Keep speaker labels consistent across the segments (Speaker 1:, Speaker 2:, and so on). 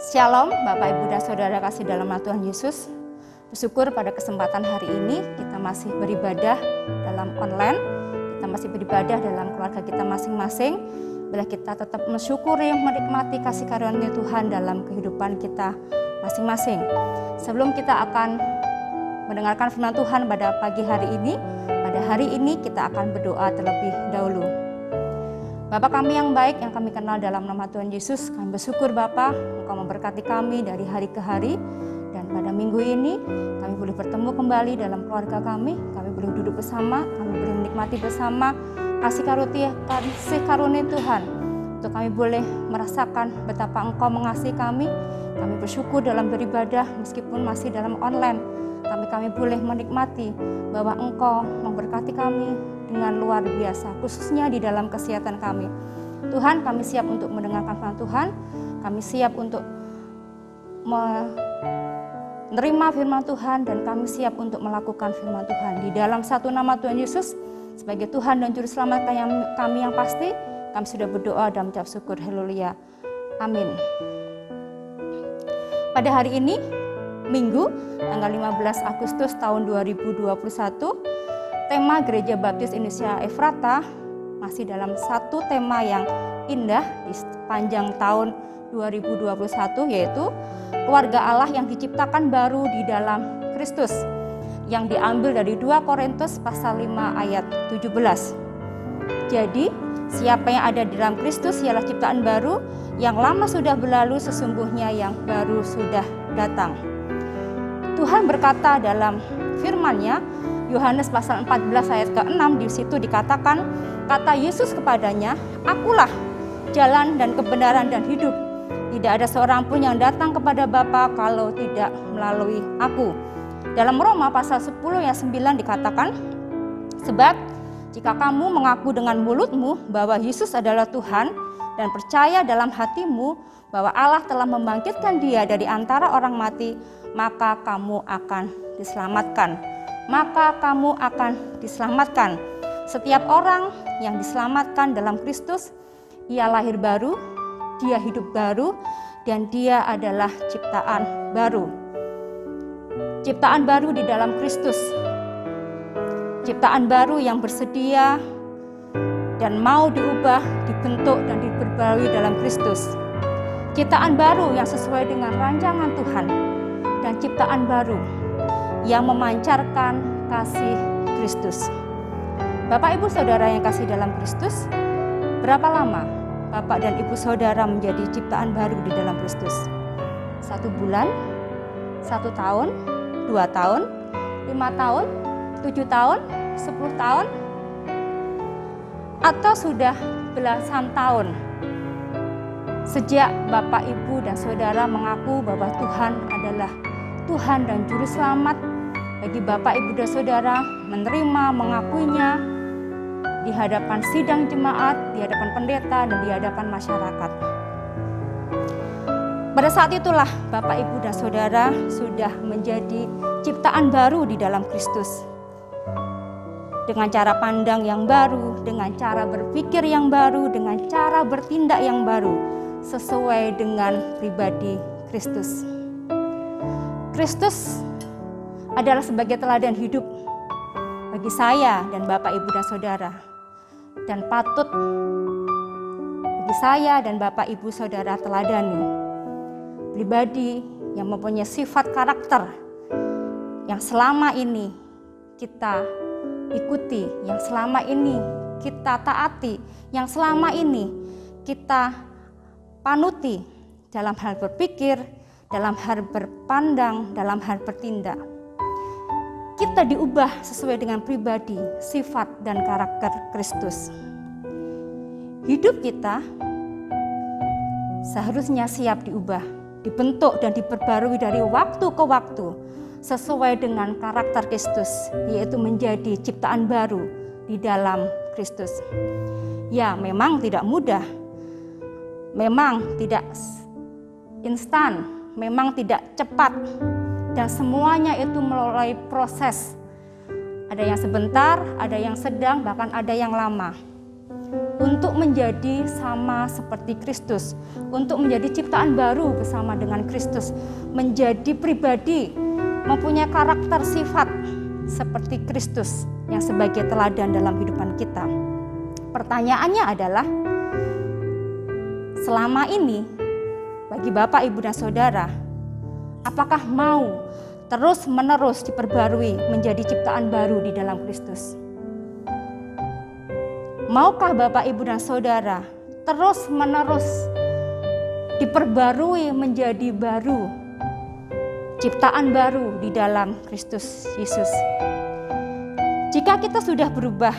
Speaker 1: Shalom Bapak Ibu dan Saudara kasih dalam nama Tuhan Yesus. Bersyukur pada kesempatan hari ini kita masih beribadah dalam online, kita masih beribadah dalam keluarga kita masing-masing. Bila kita tetap mensyukuri, menikmati kasih karunia Tuhan dalam kehidupan kita masing-masing. Sebelum kita akan mendengarkan firman Tuhan pada pagi hari ini, pada hari ini kita akan berdoa terlebih dahulu. Bapa kami yang baik, yang kami kenal dalam nama Tuhan Yesus, kami bersyukur Bapa, Engkau memberkati kami dari hari ke hari. Dan pada minggu ini, kami boleh bertemu kembali dalam keluarga kami boleh duduk bersama, kami boleh menikmati bersama kasih karunia Tuhan. Untuk kami boleh merasakan betapa Engkau mengasihi kami bersyukur dalam beribadah meskipun masih dalam online. Kami boleh menikmati bahwa Engkau memberkati kami dengan luar biasa, khususnya di dalam kesehatan kami. Tuhan, kami siap untuk mendengarkan firman Tuhan, kami siap untuk menerima firman Tuhan, dan kami siap untuk melakukan firman Tuhan. Di dalam satu nama Tuhan Yesus, sebagai Tuhan dan Juru Selamat kami yang pasti, kami sudah berdoa dan mengucap syukur. Haleluya. Amin. Pada hari ini, Minggu, tanggal 15 Agustus tahun 2021, tema Gereja Baptis Indonesia Efrata masih dalam satu tema yang indah di sepanjang tahun 2021, yaitu keluarga Allah yang diciptakan baru di dalam Kristus, yang diambil dari 2 Korintus pasal 5 ayat 17. Jadi, siapa yang ada di dalam Kristus ialah ciptaan baru, yang lama sudah berlalu, sesungguhnya yang baru sudah datang. Tuhan berkata dalam firman-Nya, Yohanes pasal 14 ayat ke-6, di situ dikatakan, kata Yesus kepadanya, Akulah jalan dan kebenaran dan hidup. Tidak ada seorang pun yang datang kepada Bapa kalau tidak melalui aku. Dalam Roma pasal 10 ayat 9 dikatakan, sebab jika kamu mengaku dengan mulutmu bahwa Yesus adalah Tuhan dan percaya dalam hatimu bahwa Allah telah membangkitkan Dia dari antara orang mati, maka kamu akan diselamatkan. Setiap orang yang diselamatkan dalam Kristus, ia lahir baru, dia hidup baru, dan dia adalah ciptaan baru. Ciptaan baru di dalam Kristus. Ciptaan baru yang bersedia dan mau diubah, dibentuk, dan diperbarui dalam Kristus. Ciptaan baru yang sesuai dengan rancangan Tuhan, dan ciptaan baru yang memancarkan kasih Kristus. Bapak Ibu Saudara yang kasih dalam Kristus, berapa lama Bapak dan Ibu Saudara menjadi ciptaan baru di dalam Kristus? 1 bulan, 1 tahun, 2 tahun, 5 tahun, 7 tahun, 10 tahun, atau sudah belasan tahun sejak Bapak, Ibu, dan Saudara mengaku bahwa Tuhan adalah Tuhan dan Juru Selamat bagi Bapak, Ibu, dan Saudara, menerima, mengakuinya di hadapan sidang jemaat, di hadapan pendeta, dan di hadapan masyarakat. Pada saat itulah Bapak, Ibu, dan Saudara sudah menjadi ciptaan baru di dalam Kristus. Dengan cara pandang yang baru, dengan cara berpikir yang baru, dengan cara bertindak yang baru, sesuai dengan pribadi Kristus. Kristus adalah sebagai teladan hidup bagi saya dan Bapak, Ibu, dan Saudara. Dan patut bagi saya dan Bapak, Ibu, Saudara teladani. Pribadi yang mempunyai sifat karakter yang selama ini kita ikuti, yang selama ini kita taati, yang selama ini kita panuti dalam hal berpikir, dalam hal berpandang, dalam hal bertindak. Kita diubah sesuai dengan pribadi, sifat, dan karakter Kristus. Hidup kita seharusnya siap diubah, dibentuk dan diperbarui dari waktu ke waktu sesuai dengan karakter Kristus, yaitu menjadi ciptaan baru di dalam Kristus. Ya, memang tidak mudah, memang tidak instan, memang tidak cepat, dan semuanya itu melalui proses. Ada yang sebentar, ada yang sedang, bahkan ada yang lama. Untuk menjadi sama seperti Kristus, untuk menjadi ciptaan baru bersama dengan Kristus, menjadi pribadi, mempunyai karakter sifat seperti Kristus yang sebagai teladan dalam kehidupan kita. Pertanyaannya adalah, selama ini bagi Bapak, Ibu, dan Saudara, apakah mau terus-menerus diperbarui menjadi ciptaan baru di dalam Kristus? Maukah Bapak, Ibu, dan Saudara terus-menerus diperbarui menjadi baru, ciptaan baru di dalam Kristus Yesus? Jika kita sudah berubah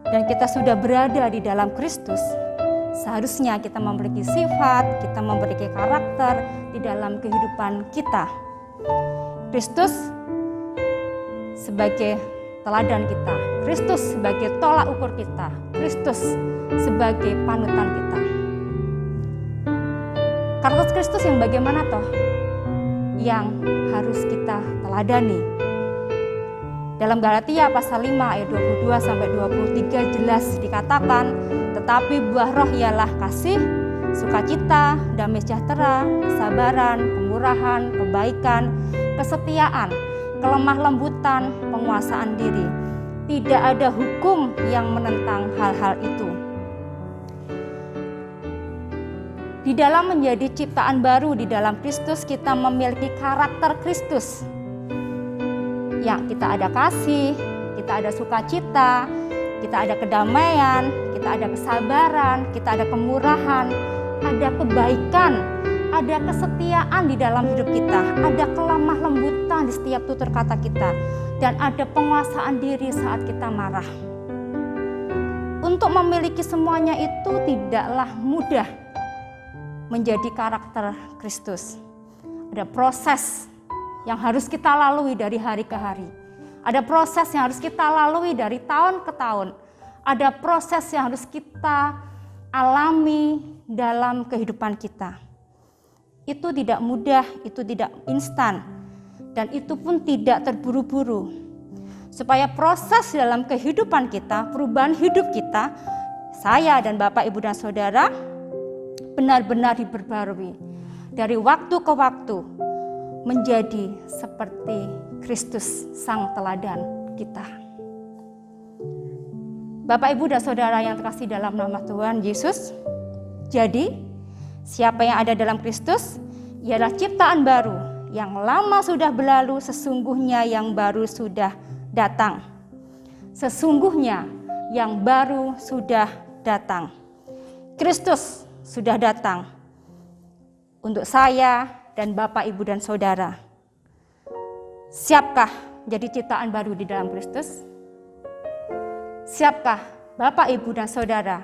Speaker 1: dan kita sudah berada di dalam Kristus, seharusnya kita memiliki sifat, kita memiliki karakter di dalam kehidupan kita. Kristus sebagai teladan kita, Kristus sebagai tolak ukur kita, Kristus sebagai panutan kita. Karakter Kristus yang bagaimana toh? Yang harus kita teladani. Dalam Galatia pasal 5 ayat 22 sampai 23 jelas dikatakan, tetapi buah roh ialah kasih, sukacita, damai sejahtera, kesabaran, kemurahan, kebaikan, kesetiaan, kelemah lembutan, penguasaan diri. Tidak ada hukum yang menentang hal-hal itu. Di dalam menjadi ciptaan baru di dalam Kristus, kita memiliki karakter Kristus. Ya, kita ada kasih, kita ada sukacita, kita ada kedamaian, kita ada kesabaran, kita ada kemurahan, ada kebaikan, ada kesetiaan di dalam hidup kita, ada kelemah lembutan di setiap tutur kata kita, dan ada penguasaan diri saat kita marah. Untuk memiliki semuanya itu tidaklah mudah menjadi karakter Kristus. Ada proses yang harus kita lalui dari hari ke hari. Ada proses yang harus kita lalui dari tahun ke tahun. Ada proses yang harus kita alami dalam kehidupan kita. Itu tidak mudah, itu tidak instan, dan itu pun tidak terburu-buru. Supaya proses dalam kehidupan kita, perubahan hidup kita, saya dan Bapak, Ibu, dan Saudara benar-benar diperbarui dari waktu ke waktu menjadi seperti Kristus sang teladan kita. Bapak, Ibu, dan Saudara yang terkasih dalam nama Tuhan Yesus, jadi siapa yang ada dalam Kristus ialah ciptaan baru, yang lama sudah berlalu, sesungguhnya yang baru sudah datang. Sesungguhnya yang baru sudah datang. Kristus sudah datang untuk saya dan Bapak, Ibu, dan Saudara. Siapkah jadi ciptaan baru di dalam Kristus? Siapkah Bapak, Ibu, dan Saudara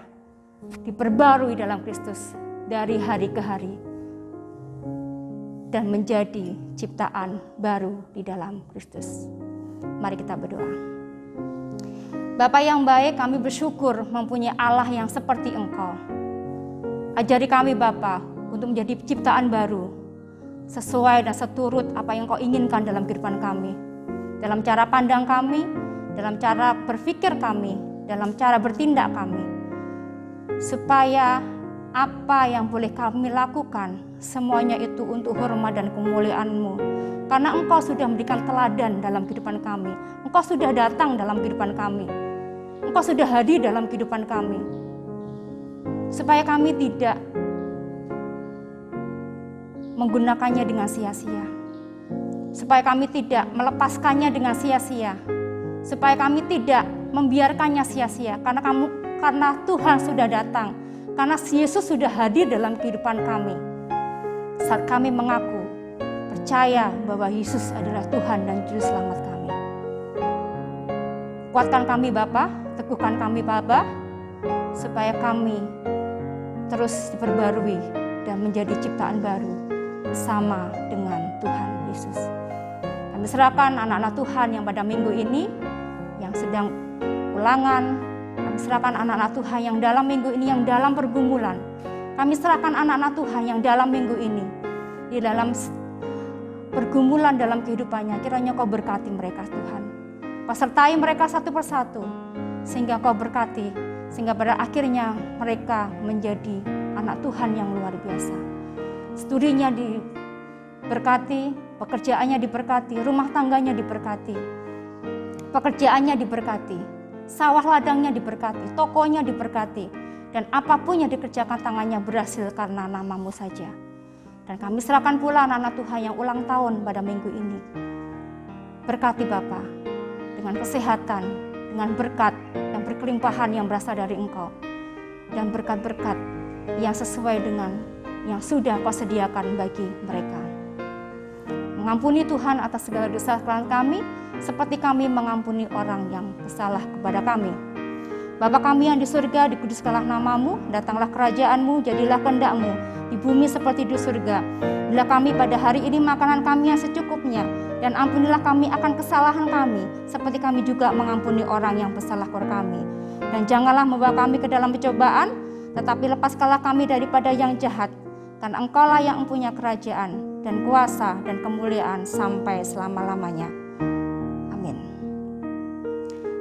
Speaker 1: diperbarui dalam Kristus dari hari ke hari dan menjadi ciptaan baru di dalam Kristus? Mari kita berdoa. Bapa yang baik, kami bersyukur mempunyai Allah yang seperti Engkau. Ajari kami Bapa untuk menjadi ciptaan baru, sesuai dan seturut apa yang Kau inginkan dalam kehidupan kami, dalam cara pandang kami, dalam cara berpikir kami, dalam cara bertindak kami, supaya apa yang boleh kami lakukan, semuanya itu untuk hormat dan kemuliaan-Mu. Karena Engkau sudah memberikan teladan dalam kehidupan kami, Engkau sudah datang dalam kehidupan kami, Engkau sudah hadir dalam kehidupan kami, supaya kami tidak menggunakannya dengan sia-sia, supaya kami tidak melepaskannya dengan sia-sia, supaya kami tidak membiarkannya sia-sia, karena Tuhan sudah datang, karena Yesus sudah hadir dalam kehidupan kami. Saat kami mengaku, percaya bahwa Yesus adalah Tuhan dan Juru Selamat kami. Kuatkan kami Bapa, teguhkan kami Bapa, supaya kami terus diperbarui dan menjadi ciptaan baru bersama dengan Tuhan Yesus. Kami serahkan anak-anak Tuhan yang pada minggu ini yang sedang ulangan. Kami serahkan anak-anak Tuhan yang dalam minggu ini yang dalam pergumulan. Kami serahkan anak-anak Tuhan yang dalam minggu ini, di dalam pergumulan dalam kehidupannya, kiranya Kau berkati mereka Tuhan. Kau sertai mereka satu persatu, sehingga Kau berkati, sehingga pada akhirnya mereka menjadi anak Tuhan yang luar biasa. Studinya diberkati, pekerjaannya diberkati, rumah tangganya diberkati, pekerjaannya diberkati, sawah ladangnya diberkati, tokonya diberkati, dan apapun yang dikerjakan tangannya berhasil karena nama-Mu saja. Dan kami serahkan pula anak-anak Tuhan yang ulang tahun pada minggu ini. Berkati Bapa dengan kesehatan, dengan berkat yang berkelimpahan yang berasal dari Engkau, dan berkat-berkat yang sesuai dengan yang sudah Kau sediakan bagi mereka. Mengampuni Tuhan atas segala dosa kesalahan kami, seperti kami mengampuni orang yang bersalah kepada kami. Bapa kami yang di surga, dikuduskanlah nama-Mu, datanglah kerajaan-Mu, jadilah kehendak-Mu di bumi seperti di surga. Berilah kami pada hari ini makanan kami yang secukupnya, dan ampunilah kami akan kesalahan kami, seperti kami juga mengampuni orang yang bersalah kepada kami. Dan janganlah membawa kami ke dalam pencobaan, tetapi lepaskanlah kami daripada yang jahat, karena Engkau-lah yang mempunyai kerajaan dan kuasa dan kemuliaan sampai selama-lamanya. Amin.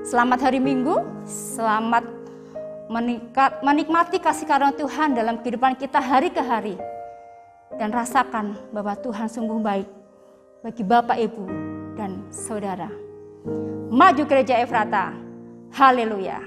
Speaker 1: Selamat hari Minggu, selamat menikmati kasih karunia Tuhan dalam kehidupan kita hari ke hari. Dan rasakan bahwa Tuhan sungguh baik bagi Bapak, Ibu, dan Saudara. Maju Gereja Efrata. Haleluya.